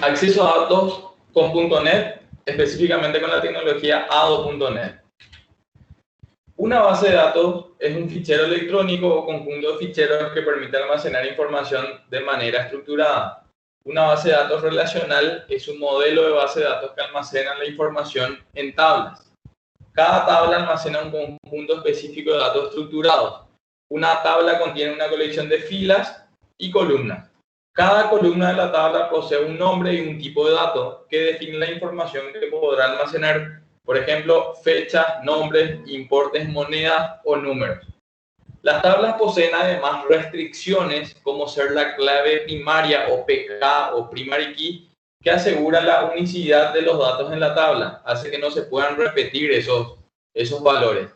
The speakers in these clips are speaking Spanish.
acceso a datos con .NET, específicamente con la tecnología ADO.NET. Una base de datos es un fichero electrónico o conjunto de ficheros que permite almacenar información de manera estructurada. Una base de datos relacional es un modelo de base de datos que almacena la información en tablas. Cada tabla almacena un conjunto específico de datos estructurados. Una tabla contiene una colección de filas y columnas. Cada columna de la tabla posee un nombre y un tipo de dato que define la información que podrá almacenar. Por ejemplo, fechas, nombres, importes, monedas o números. Las tablas poseen además restricciones como ser la clave primaria o PK o primary key que asegura la unicidad de los datos en la tabla, hace que no se puedan repetir esos valores.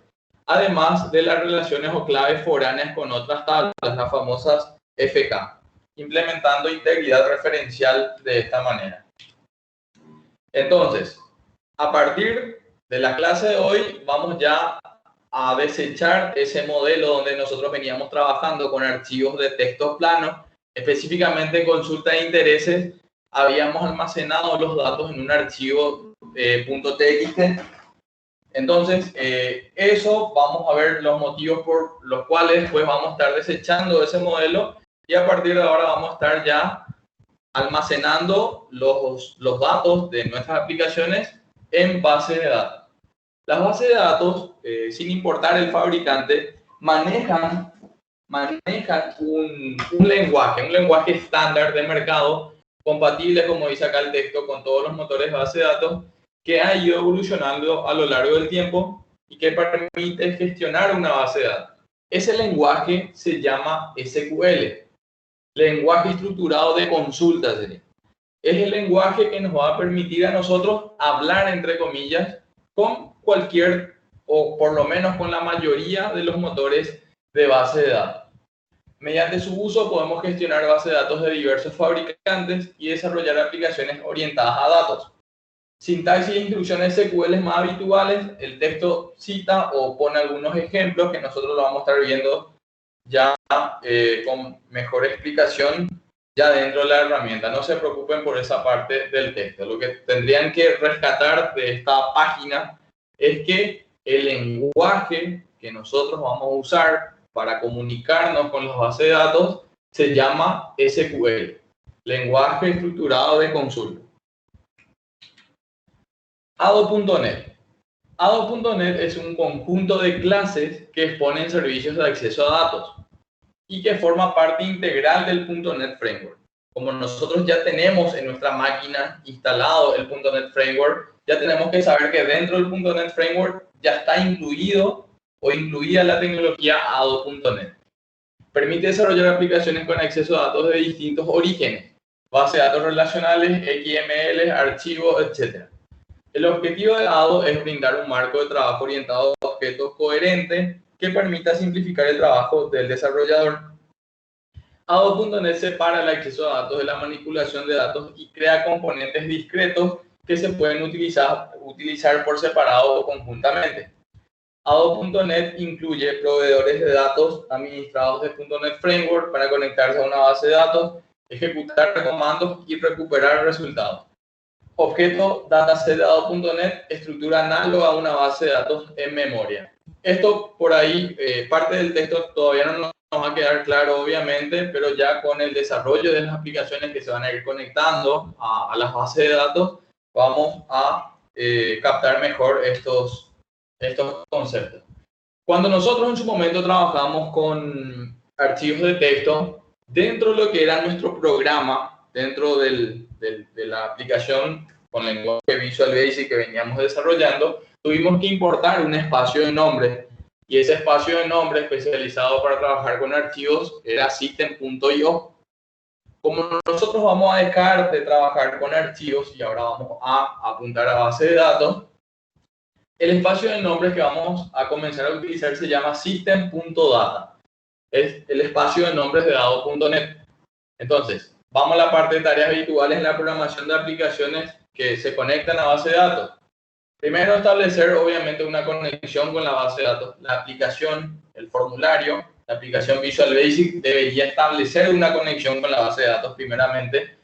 Además de las relaciones o claves foráneas con otras tablas, las famosas FK, implementando integridad referencial de esta manera. Entonces, a partir de la clase de hoy vamos ya a desechar ese modelo donde nosotros veníamos trabajando con archivos de texto plano, específicamente en consulta de intereses, habíamos almacenado los datos en un archivo .txt. Entonces, eso vamos a ver los motivos por los cuales pues vamos a estar desechando ese modelo y a partir de ahora vamos a estar ya almacenando los datos de nuestras aplicaciones en base de datos. Las bases de datos, sin importar el fabricante, manejan un lenguaje estándar de mercado, compatible, como dice acá el texto, con todos los motores de base de datos, que ha ido evolucionando a lo largo del tiempo y que permite gestionar una base de datos. Ese lenguaje se llama SQL, lenguaje estructurado de consultas. Es el lenguaje que nos va a permitir a nosotros hablar, entre comillas, con cualquier, o por lo menos con la mayoría de los motores de base de datos. Mediante su uso podemos gestionar bases de datos de diversos fabricantes y desarrollar aplicaciones orientadas a datos. Sintaxis e instrucciones SQL más habituales, el texto cita o pone algunos ejemplos que nosotros lo vamos a estar viendo ya con mejor explicación ya dentro de la herramienta. No se preocupen por esa parte del texto. Lo que tendrían que rescatar de esta página es que el lenguaje que nosotros vamos a usar para comunicarnos con las bases de datos se llama SQL, lenguaje estructurado de consulta. ADO.NET. ADO.NET es un conjunto de clases que exponen servicios de acceso a datos y que forma parte integral del .NET Framework. Como nosotros ya tenemos en nuestra máquina instalado el .NET Framework, ya tenemos que saber que dentro del .NET Framework ya está incluido o incluida la tecnología ADO.NET. Permite desarrollar aplicaciones con acceso a datos de distintos orígenes, bases de datos relacionales, XML, archivos, etc. El objetivo de ADO es brindar un marco de trabajo orientado a objetos coherente que permita simplificar el trabajo del desarrollador. ADO.NET separa el acceso a datos de la manipulación de datos y crea componentes discretos que se pueden utilizar por separado o conjuntamente. ADO.NET incluye proveedores de datos administrados de .NET Framework para conectarse a una base de datos, ejecutar comandos y recuperar resultados. Objeto dataset de ADO.NET, estructura análoga a una base de datos en memoria. Esto por ahí, parte del texto todavía no nos va a quedar claro obviamente, pero ya con el desarrollo de las aplicaciones que se van a ir conectando a las bases de datos, vamos a captar mejor estos conceptos. Cuando nosotros en su momento trabajamos con archivos de texto, dentro de lo que era nuestro programa, dentro de la aplicación con lenguaje Visual Basic que veníamos desarrollando, tuvimos que importar un espacio de nombre y ese espacio de nombre especializado para trabajar con archivos era system.io. Como nosotros vamos a dejar de trabajar con archivos y ahora vamos a apuntar a base de datos, el espacio de nombres que vamos a comenzar a utilizar se llama system.data. Es el espacio de nombres de ADO.NET. Entonces, vamos a la parte de tareas habituales en la programación de aplicaciones que se conectan a base de datos. Primero, establecer obviamente una conexión con la base de datos. La aplicación, el formulario, la aplicación Visual Basic debería establecer una conexión con la base de datos primeramente.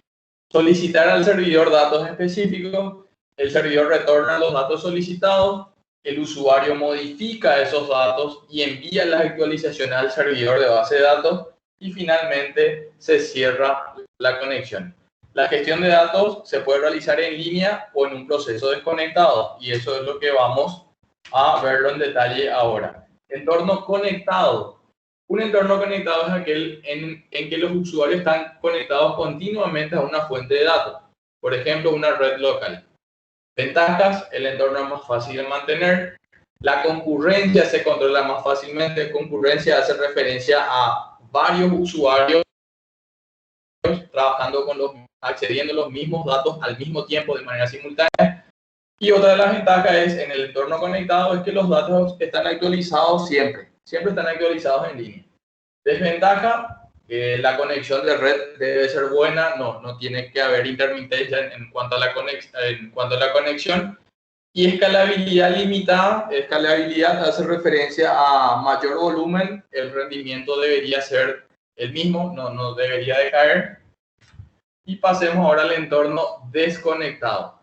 solicitar al servidor datos específicos, el servidor retorna los datos solicitados, el usuario modifica esos datos y envía las actualizaciones al servidor de base de datos y finalmente se cierra la conexión. La gestión de datos se puede realizar en línea o en un proceso desconectado y eso es lo que vamos a verlo en detalle ahora. Entorno conectado. Un entorno conectado es aquel en que los usuarios están conectados continuamente a una fuente de datos, por ejemplo, una red local. Ventajas: el entorno es más fácil de mantener, la concurrencia se controla más fácilmente. Concurrencia hace referencia a varios usuarios trabajando accediendo a los mismos datos al mismo tiempo de manera simultánea. Y otra de las ventajas es, en el entorno conectado, es que los datos están actualizados siempre están actualizados en línea. Desventaja: la conexión de red debe ser buena, no tiene que haber intermitencia en cuanto a la conexión. Y escalabilidad limitada. Escalabilidad hace referencia a mayor volumen, el rendimiento debería ser el mismo, no debería de caer. Y pasemos ahora al entorno desconectado.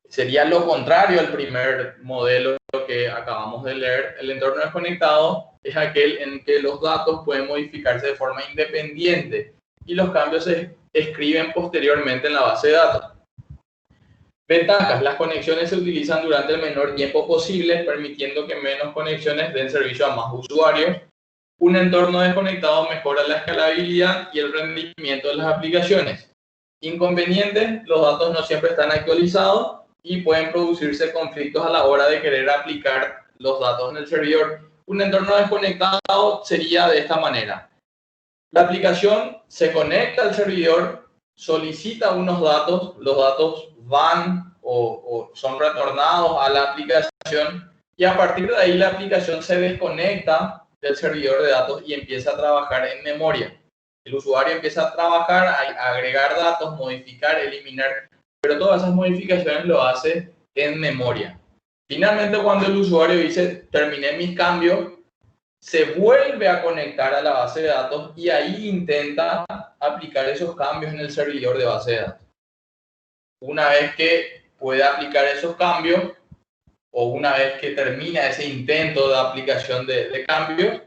Sería lo contrario al primer modelo que acabamos de leer. El entorno desconectado es aquel en que los datos pueden modificarse de forma independiente y los cambios se escriben posteriormente en la base de datos. Ventajas: las conexiones se utilizan durante el menor tiempo posible, permitiendo que menos conexiones den servicio a más usuarios. Un entorno desconectado mejora la escalabilidad y el rendimiento de las aplicaciones. Inconvenientes: los datos no siempre están actualizados y pueden producirse conflictos a la hora de querer aplicar los datos en el servidor. Un entorno desconectado sería de esta manera: la aplicación se conecta al servidor, solicita unos datos, los datos van o son retornados a la aplicación y a partir de ahí la aplicación se desconecta del servidor de datos y empieza a trabajar en memoria. El usuario empieza a trabajar, a agregar datos, modificar, eliminar, pero todas esas modificaciones lo hace en memoria. Finalmente, cuando el usuario dice terminé mis cambios, se vuelve a conectar a la base de datos y ahí intenta aplicar esos cambios en el servidor de base de datos. Una vez que puede aplicar esos cambios o una vez que termina ese intento de aplicación de cambios,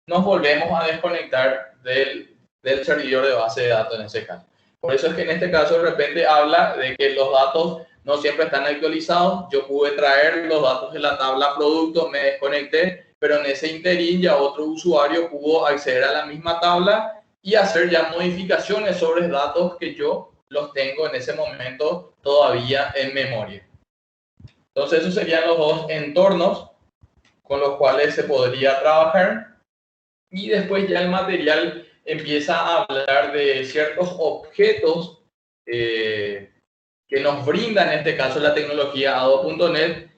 nos volvemos a desconectar del servidor de base de datos en ese caso. Por eso es que en este caso de repente habla de que los datos no siempre están actualizados. Yo pude traer los datos de la tabla producto, me desconecté, pero en ese interín ya otro usuario pudo acceder a la misma tabla y hacer ya modificaciones sobre datos que yo los tengo en ese momento todavía en memoria. Entonces esos serían los dos entornos con los cuales se podría trabajar. Y después ya el material empieza a hablar de ciertos objetos que nos brinda en este caso la tecnología ADO.NET,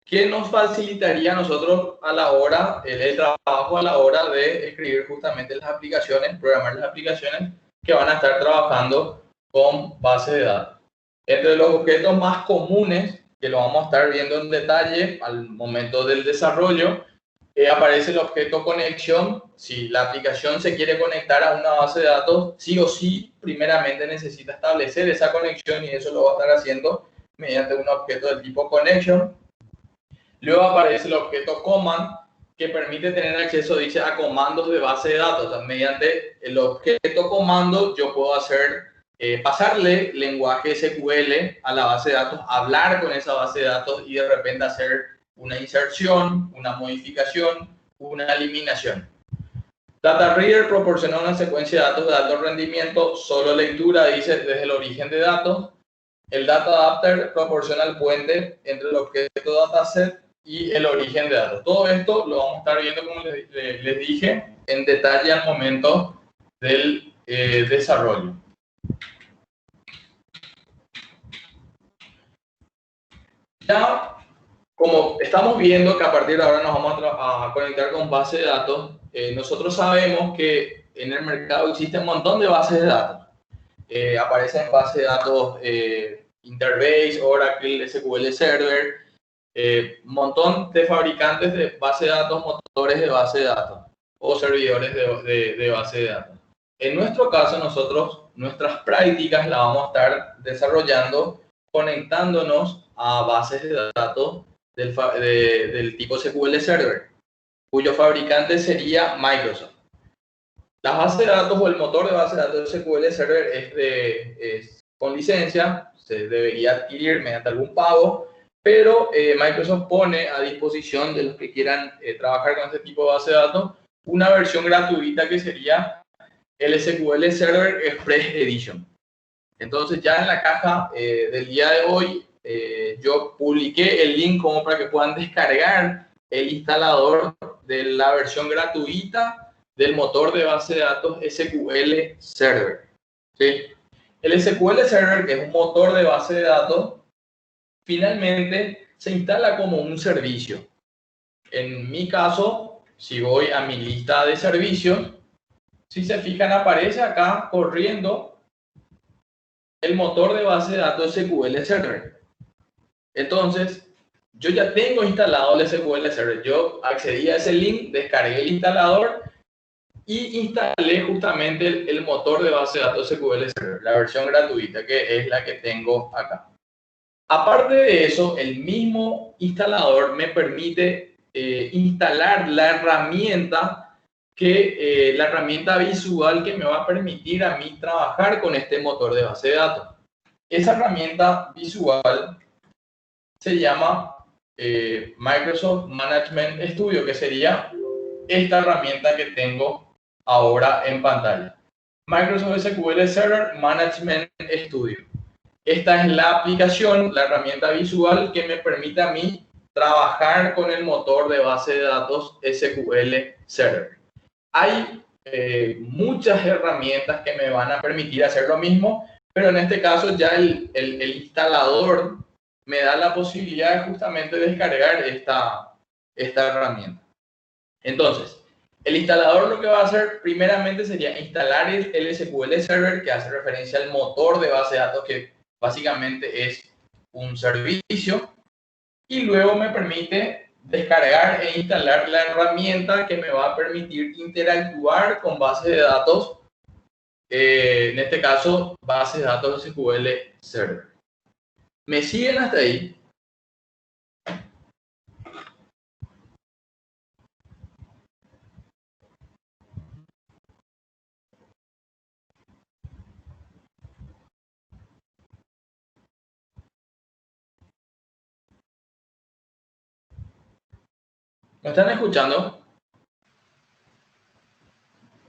que nos facilitaría a nosotros a la hora, el trabajo a la hora de escribir justamente las aplicaciones, programar las aplicaciones que van a estar trabajando con bases de datos. Entre los objetos más comunes, que lo vamos a estar viendo en detalle al momento del desarrollo, aparece el objeto conexión. Si la aplicación se quiere conectar a una base de datos, sí o sí, primeramente necesita establecer esa conexión y eso lo va a estar haciendo mediante un objeto del tipo connection. Luego aparece el objeto command, que permite tener acceso, dice, a comandos de base de datos. O sea, mediante el objeto comando yo puedo pasarle lenguaje SQL a la base de datos, hablar con esa base de datos y de repente hacer una inserción, una modificación, una eliminación. Data Reader proporciona una secuencia de datos de alto rendimiento, solo lectura, dice, desde el origen de datos. El Data Adapter proporciona el puente entre el objeto dataset y el origen de datos. Todo esto lo vamos a estar viendo, como les dije, en detalle al momento del desarrollo. Ya, como estamos viendo que a partir de ahora nos vamos a conectar con bases de datos, nosotros sabemos que en el mercado existe un montón de bases de datos. Aparecen bases de datos Interbase, Oracle, SQL Server, un montón de fabricantes de bases de datos, motores de base de datos o servidores de base de datos. En nuestro caso, nosotros nuestras prácticas las vamos a estar desarrollando conectándonos a bases de datos del tipo SQL Server, cuyo fabricante sería Microsoft. Las bases de datos o el motor de base de datos de SQL Server es con licencia, se debería adquirir mediante algún pago, pero Microsoft pone a disposición de los que quieran trabajar con este tipo de base de datos una versión gratuita que sería el SQL Server Express Edition. Entonces ya en la caja del día de hoy yo publiqué el link como para que puedan descargar el instalador de la versión gratuita del motor de base de datos SQL Server. ¿Sí? El SQL Server, que es un motor de base de datos, finalmente se instala como un servicio. En mi caso, si voy a mi lista de servicios, si se fijan, aparece acá corriendo el motor de base de datos SQL Server. Entonces, yo ya tengo instalado el SQL Server. Yo accedí a ese link, descargué el instalador y instalé justamente el motor de base de datos SQL Server, la versión gratuita, que es la que tengo acá. Aparte de eso, el mismo instalador me permite instalar la herramienta la herramienta visual que me va a permitir a mí trabajar con este motor de base de datos. Esa herramienta visual se llama Microsoft Management Studio, que sería esta herramienta que tengo ahora en pantalla. Microsoft SQL Server Management Studio. Esta es la aplicación, la herramienta visual que me permite a mí trabajar con el motor de base de datos SQL Server. Hay muchas herramientas que me van a permitir hacer lo mismo, pero en este caso ya el instalador me da la posibilidad de justamente descargar esta herramienta. Entonces, el instalador lo que va a hacer primeramente sería instalar el SQL Server, que hace referencia al motor de base de datos, que básicamente es un servicio, y luego me permite descargar e instalar la herramienta que me va a permitir interactuar con bases de datos, en este caso, bases de datos SQL Server. ¿Me siguen hasta ahí? ¿Me están escuchando?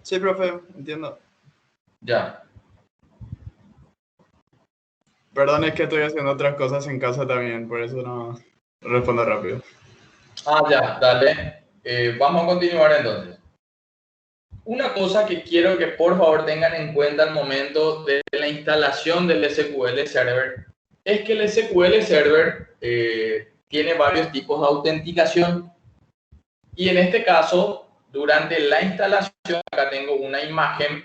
Sí, profe, entiendo. Ya. Perdón, es que estoy haciendo otras cosas en casa también, por eso no respondo rápido. Ya, dale. Vamos a continuar entonces. Una cosa que quiero que por favor tengan en cuenta al momento de la instalación del SQL Server es que el SQL Server tiene varios tipos de autenticación y en este caso, durante la instalación, acá tengo una imagen,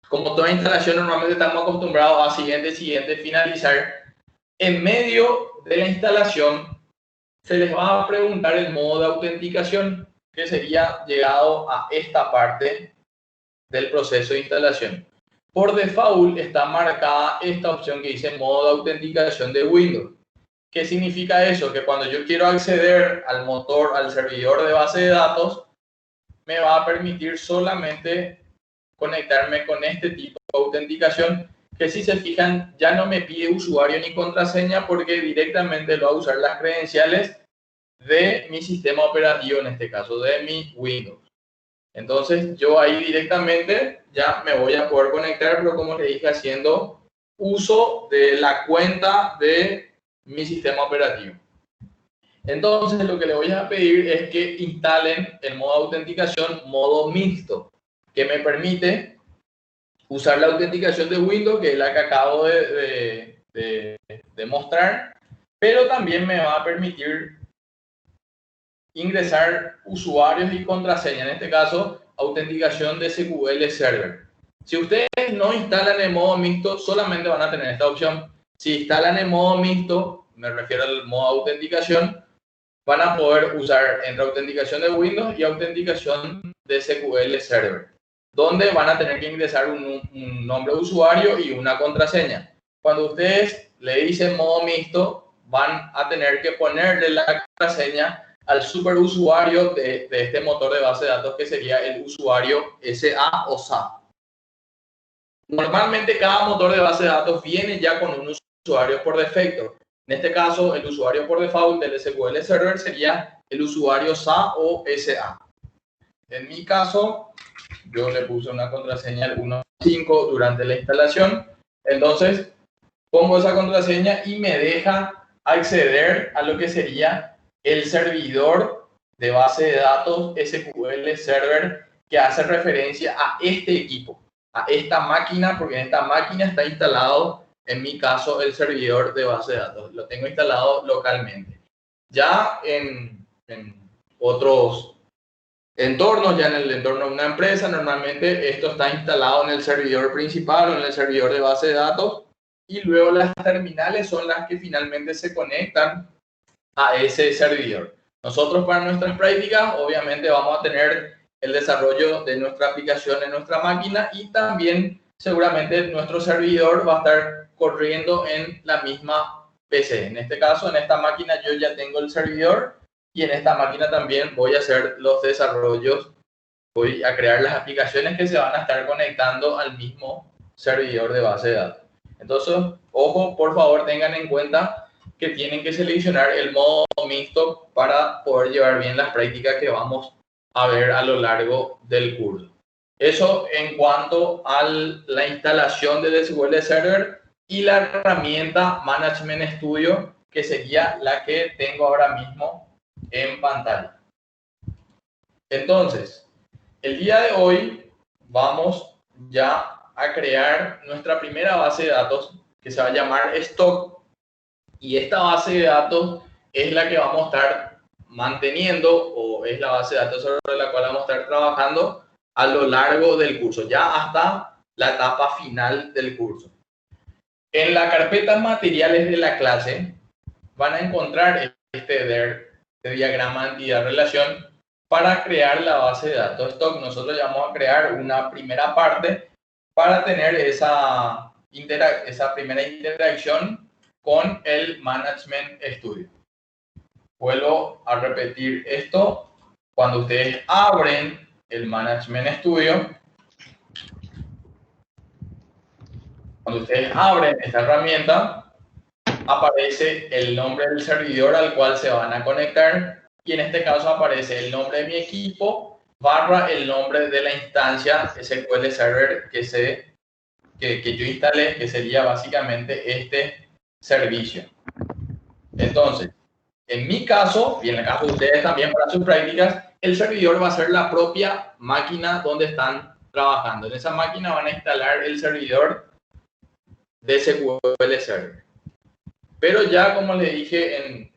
como toda instalación normalmente estamos acostumbrados a siguiente, finalizar. En medio de la instalación se les va a preguntar el modo de autenticación, que sería llegado a esta parte del proceso de instalación. Por default está marcada esta opción que dice modo de autenticación de Windows. ¿Qué significa eso? Que cuando yo quiero acceder al motor, al servidor de base de datos, me va a permitir solamente conectarme con este tipo de autenticación, que si se fijan ya no me pide usuario ni contraseña porque directamente lo va a usar las credenciales de mi sistema operativo, en este caso de mi Windows. Entonces yo ahí directamente ya me voy a poder conectar, pero como les dije, haciendo uso de la cuenta de mi sistema operativo. Entonces lo que les voy a pedir es que instalen el modo de autenticación modo mixto, que me permite usar la autenticación de Windows, que es la que acabo de mostrar, pero también me va a permitir ingresar usuarios y contraseña, en este caso, autenticación de SQL Server. Si ustedes no instalan el modo mixto, solamente van a tener esta opción. Si instalan el modo mixto, me refiero al modo de autenticación, van a poder usar entre autenticación de Windows y autenticación de SQL Server. donde van a tener que ingresar un nombre de usuario y una contraseña. Cuando ustedes le dicen modo mixto, van a tener que ponerle la contraseña al superusuario de este motor de base de datos, que sería el usuario SA o SA. Normalmente cada motor de base de datos viene ya con un usuario por defecto. En este caso, el usuario por default del SQL Server sería el usuario SA o SA. En mi caso, yo le puse una contraseña al 1.5 durante la instalación. Entonces, pongo esa contraseña y me deja acceder a lo que sería el servidor de base de datos SQL Server, que hace referencia a este equipo, a esta máquina, porque en esta máquina está instalado, en mi caso, el servidor de base de datos. Lo tengo instalado localmente. Ya en otros entornos, ya en el entorno de una empresa, normalmente esto está instalado en el servidor principal o en el servidor de base de datos, y luego las terminales son las que finalmente se conectan a ese servidor. Nosotros, para nuestras prácticas, obviamente vamos a tener el desarrollo de nuestra aplicación en nuestra máquina, y también seguramente nuestro servidor va a estar corriendo en la misma PC. En este caso, en esta máquina yo ya tengo el servidor, y en esta máquina también voy a hacer los desarrollos, voy a crear las aplicaciones que se van a estar conectando al mismo servidor de base de datos. Entonces, ojo, por favor, tengan en cuenta que tienen que seleccionar el modo mixto para poder llevar bien las prácticas que vamos a ver a lo largo del curso. Eso en cuanto a la instalación del SQL Server y la herramienta Management Studio, que sería la que tengo ahora mismo en pantalla. Entonces, el día de hoy vamos ya a crear nuestra primera base de datos, que se va a llamar Stock, y esta base de datos es la que vamos a estar manteniendo, o es la base de datos sobre la cual vamos a estar trabajando a lo largo del curso, ya hasta la etapa final del curso. En la carpeta materiales de la clase van a encontrar este diagrama de entidad-relación para crear la base de datos Stock. Nosotros ya vamos a crear una primera parte para tener esa primera interacción con el Management Studio. Vuelvo a repetir esto. Cuando ustedes abren el Management Studio, cuando ustedes abren esta herramienta, aparece el nombre del servidor al cual se van a conectar, y en este caso aparece el nombre de mi equipo barra el nombre de la instancia SQL Server que yo instalé, que sería básicamente este servicio. Entonces, en mi caso, y en el caso de ustedes también para sus prácticas, el servidor va a ser la propia máquina donde están trabajando. En esa máquina van a instalar el servidor de SQL Server. Pero ya, como le dije,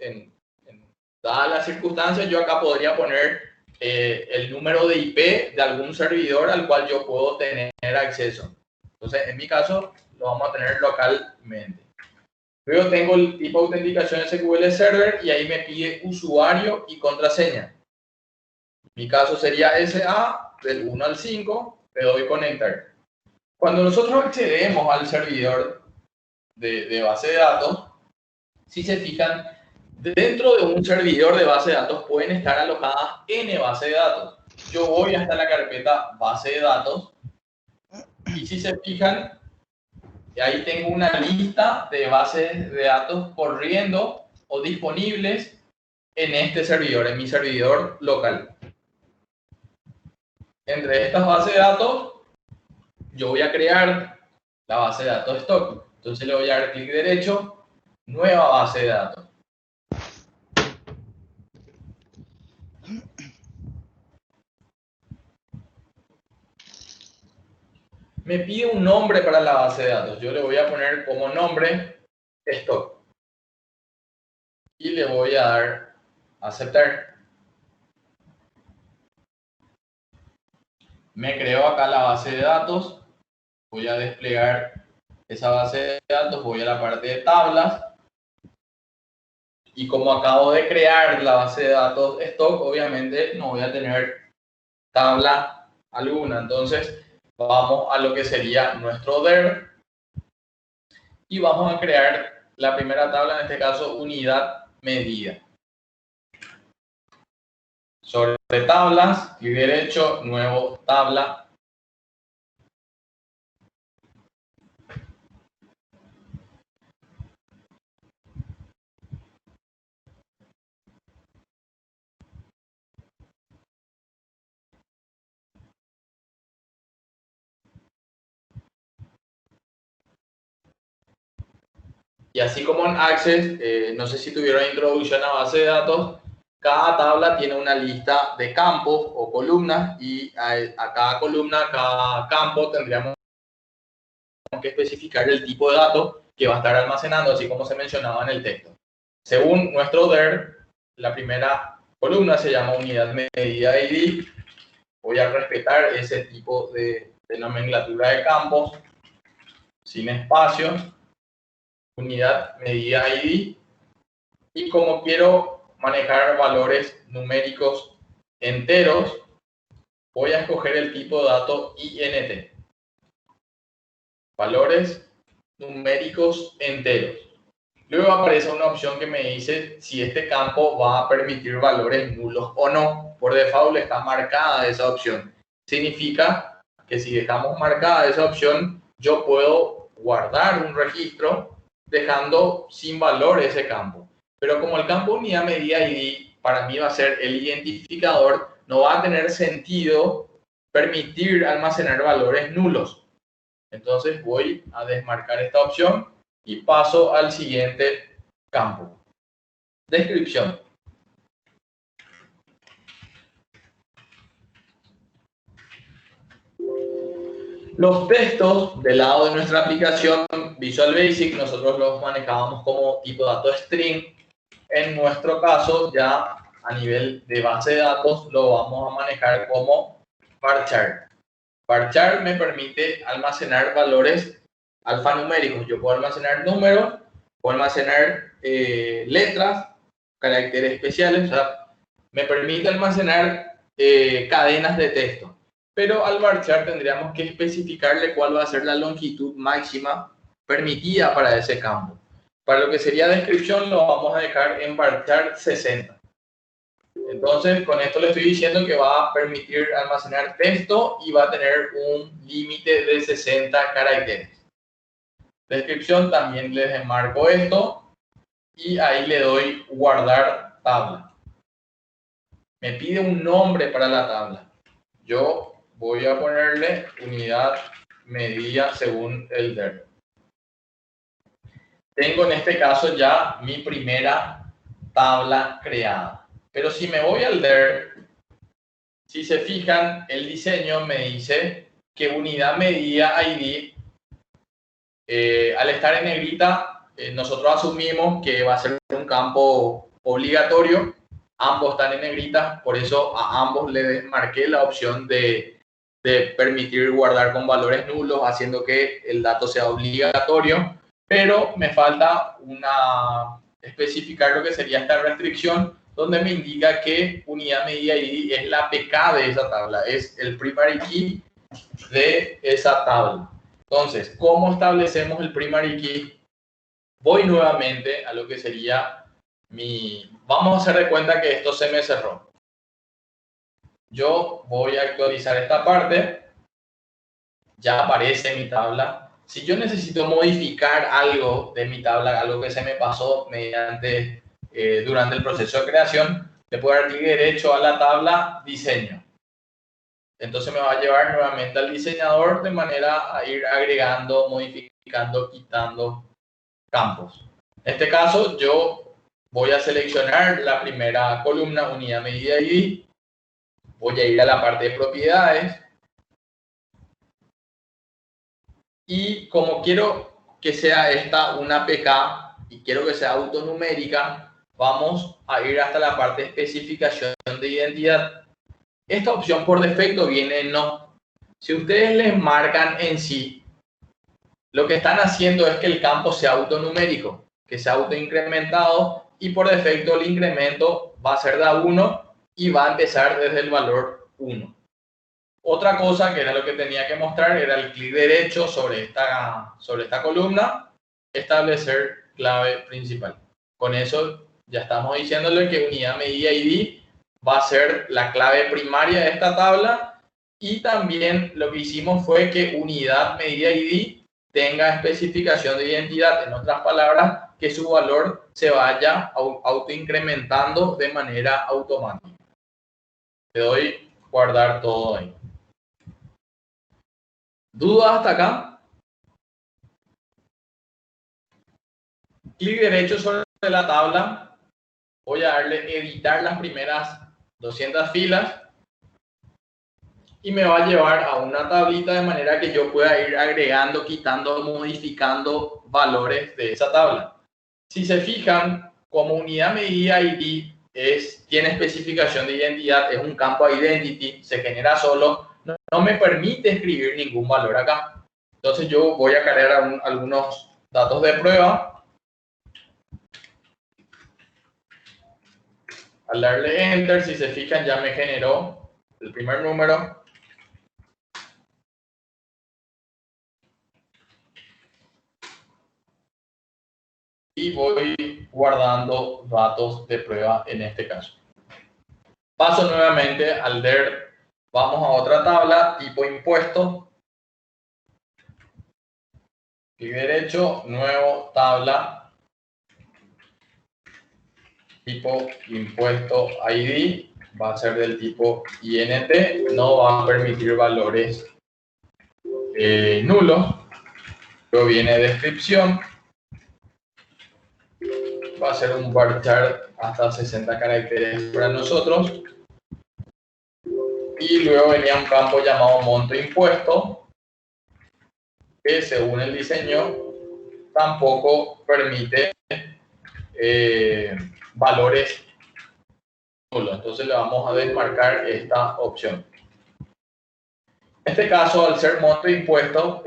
dadas las circunstancias, yo acá podría poner el número de IP de algún servidor al cual yo puedo tener acceso. Entonces, en mi caso, lo vamos a tener localmente. Luego tengo el tipo de autenticación SQL Server, y ahí me pide usuario y contraseña. En mi caso sería SA, del 1 al 5, le doy conectar. Cuando nosotros accedemos al servidor de base de datos, si se fijan, dentro de un servidor de base de datos pueden estar alojadas N bases de datos. Yo voy hasta la carpeta base de datos, y si se fijan, ahí tengo una lista de bases de datos corriendo o disponibles en este servidor, en mi servidor local. Entre estas bases de datos, yo voy a crear la base de datos Stock. Entonces le voy a dar clic derecho, nueva base de datos. Me pide un nombre para la base de datos. Yo le voy a poner como nombre Stock. Y le voy a dar aceptar. Me creo acá la base de datos. Voy a desplegar esa base de datos. Voy a la parte de tablas. Y como acabo de crear la base de datos Stock, obviamente no voy a tener tabla alguna. Entonces, vamos a lo que sería nuestro DER y vamos a crear la primera tabla, en este caso unidad medida. Sobre tablas, clic derecho, nuevo tabla. Y así como en Access, no sé si tuvieron introducción a base de datos, cada tabla tiene una lista de campos o columnas y a cada columna, a cada campo tendríamos que especificar el tipo de datos que va a estar almacenando, así como se mencionaba en el texto. Según nuestro DER, la primera columna se llama unidad medida ID. Voy a respetar ese tipo de nomenclatura de campos, sin espacios. Unidad medida ID, y como quiero manejar valores numéricos enteros, voy a escoger el tipo de dato INT, valores numéricos enteros. Luego aparece una opción que me dice si este campo va a permitir valores nulos o no. Por default está marcada esa opción. Significa que si dejamos marcada esa opción, yo puedo guardar un registro dejando sin valor ese campo. Pero como el campo unidad medida ID para mí va a ser el identificador, no va a tener sentido permitir almacenar valores nulos. Entonces voy a desmarcar esta opción y paso al siguiente campo. Descripción. Los textos del lado de nuestra aplicación Visual Basic nosotros los manejábamos como tipo dato string. En nuestro caso, ya a nivel de base de datos, lo vamos a manejar como varchar. Varchar me permite almacenar valores alfanuméricos. Yo puedo almacenar números, puedo almacenar letras, caracteres especiales, o sea, me permite almacenar cadenas de texto. Pero al varchar tendríamos que especificarle cuál va a ser la longitud máxima permitida para ese campo. Para lo que sería descripción lo vamos a dejar en varchar 60. Entonces con esto le estoy diciendo que va a permitir almacenar texto y va a tener un límite de 60 caracteres. Descripción también les enmarco esto y ahí le doy guardar tabla. Me pide un nombre para la tabla. Yo voy a ponerle unidad medida según el DER. Tengo en este caso ya mi primera tabla creada. Pero si me voy al DER, si se fijan, el diseño me dice que unidad medida ID, al estar en negrita, nosotros asumimos que va a ser un campo obligatorio. Ambos están en negrita, por eso a ambos le desmarqué la opción de permitir guardar con valores nulos, haciendo que el dato sea obligatorio, pero me falta especificar lo que sería esta restricción, donde me indica que unidad medida ID es la PK de esa tabla, es el primary key de esa tabla. Entonces, ¿cómo establecemos el primary key? Voy nuevamente a lo que sería vamos a hacer de cuenta que esto se me cerró. Yo voy a actualizar esta parte. Ya aparece mi tabla. Si yo necesito modificar algo de mi tabla, algo que se me pasó durante el proceso de creación, le puedo dar clic derecho a la tabla diseño. Entonces me va a llevar nuevamente al diseñador de manera a ir agregando, modificando, quitando campos. En este caso yo voy a seleccionar la primera columna, unidad medida ID. Voy a ir a la parte de propiedades. Y como quiero que sea esta una PK y quiero que sea autonumérica, vamos a ir hasta la parte de especificación de identidad. Esta opción por defecto viene en no. Si ustedes les marcan en sí, lo que están haciendo es que el campo sea autonumérico, que sea autoincrementado, y por defecto el incremento va a ser de 1 y va a empezar desde el valor 1. Otra cosa que era lo que tenía que mostrar era el clic derecho sobre esta columna, establecer clave principal. Con eso ya estamos diciéndole que unidad, medida, ID va a ser la clave primaria de esta tabla, y también lo que hicimos fue que unidad, medida, ID tenga especificación de identidad. En otras palabras, que su valor se vaya autoincrementando de manera automática. Le doy guardar todo ahí. ¿Dudas hasta acá? Clic derecho sobre la tabla. Voy a darle editar las primeras 200 filas. Y me va a llevar a una tablita de manera que yo pueda ir agregando, quitando, modificando valores de esa tabla. Si se fijan, como unidad, medida, ID tiene especificación de identidad, es un campo identity, se genera solo, no me permite escribir ningún valor acá. Entonces yo voy a cargar algunos datos de prueba. Al darle enter, si se fijan, ya me generó el primer número. Y voy guardando datos de prueba en este caso. Paso nuevamente al DER, vamos a otra tabla, tipo impuesto. Clic derecho, nuevo, tabla, tipo impuesto ID, va a ser del tipo INT, no va a permitir valores nulos. Luego viene descripción, va a ser un varchar hasta 60 caracteres para nosotros. Y luego venía un campo llamado monto impuesto, que según el diseño tampoco permite valores nulos. Entonces le vamos a desmarcar esta opción. En este caso, al ser monto impuesto,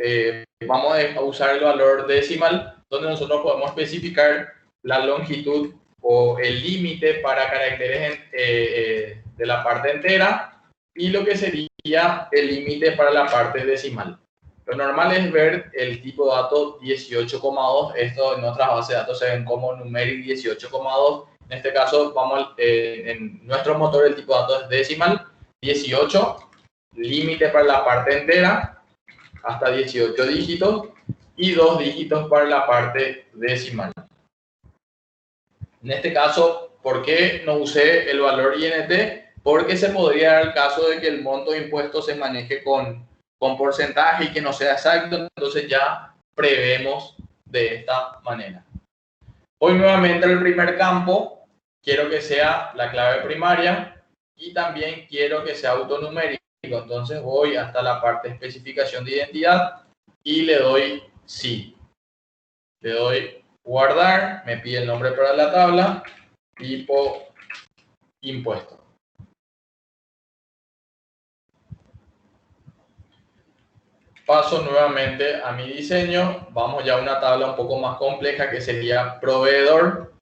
vamos a usar el valor decimal, donde nosotros podemos especificar la longitud o el límite para caracteres de la parte entera, y lo que sería el límite para la parte decimal. Lo normal es ver el tipo de dato 18,2. Esto en otras bases de datos se ven como numeric 18,2. En este caso, en nuestro motor el tipo de datos es decimal 18, límite para la parte entera hasta 18 dígitos y 2 dígitos para la parte decimal. En este caso, ¿por qué no usé el valor INT? Porque se podría dar el caso de que el monto de impuestos se maneje con porcentaje y que no sea exacto, entonces ya prevemos de esta manera. Voy nuevamente al primer campo, quiero que sea la clave primaria y también quiero que sea autonumérico, entonces voy hasta la parte de especificación de identidad y le doy sí. Le doy guardar, me pide el nombre para la tabla, tipo impuesto. Paso nuevamente a mi diseño, vamos ya a una tabla un poco más compleja que sería proveedor.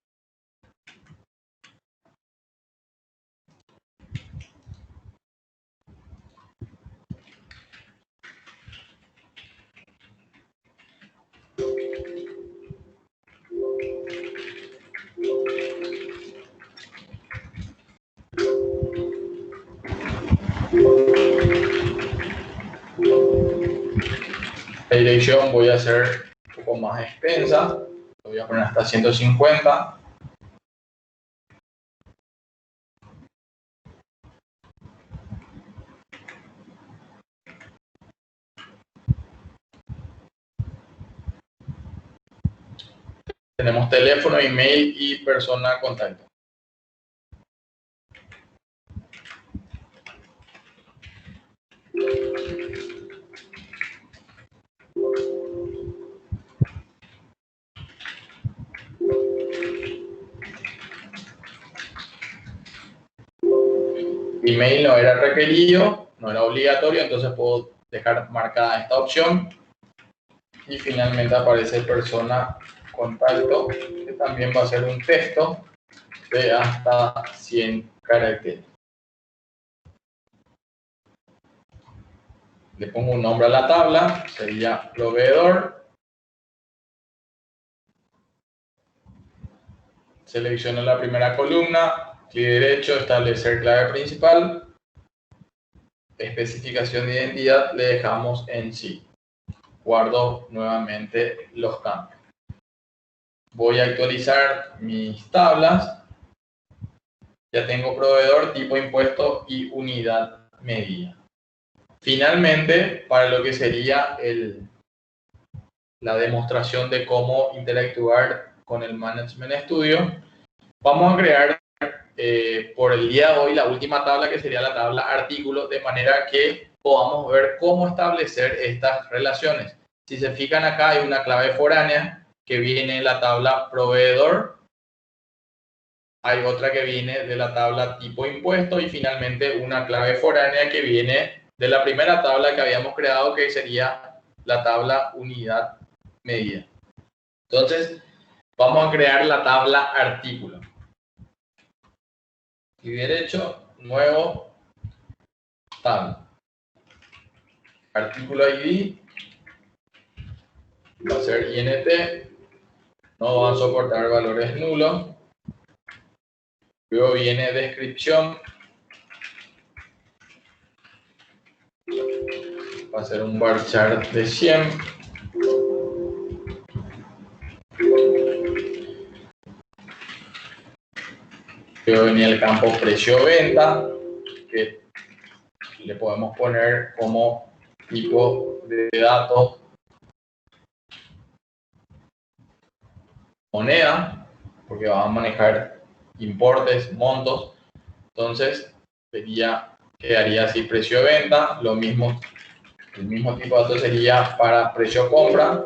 La dirección voy a hacer un poco más extensa, lo voy a poner hasta 150. Tenemos teléfono, email y persona contacto. Email no era requerido, no era obligatorio, entonces puedo dejar marcada esta opción. Y finalmente aparece persona contacto, que también va a ser un texto de hasta 100 caracteres. le pongo un nombre a la tabla, sería proveedor. Selecciono la primera columna, clic derecho, establecer clave principal. Especificación de identidad le dejamos en sí. Guardo nuevamente los campos. Voy a actualizar mis tablas. Ya tengo proveedor, tipo impuesto y unidad medida. Finalmente, para lo que sería la demostración de cómo interactuar con el Management Studio, vamos a crear por el día de hoy la última tabla, que sería la tabla artículo, de manera que podamos ver cómo establecer estas relaciones. Si se fijan acá, hay una clave foránea que viene en la tabla proveedor, hay otra que viene de la tabla tipo impuesto y finalmente una clave foránea que viene de la primera tabla que habíamos creado, que sería la tabla unidad medida. Entonces, vamos a crear la tabla artículo. Clic derecho, nuevo, tabla. Artículo ID, va a ser INT, no va a soportar valores nulos. Luego viene descripción, va a ser un varchar de 100. Luego venía el campo precio-venta, que le podemos poner como tipo de datos moneda, porque vamos a manejar importes, montos. Entonces quedaría así precio-venta, lo mismo, el mismo tipo de datos sería para precio-compra.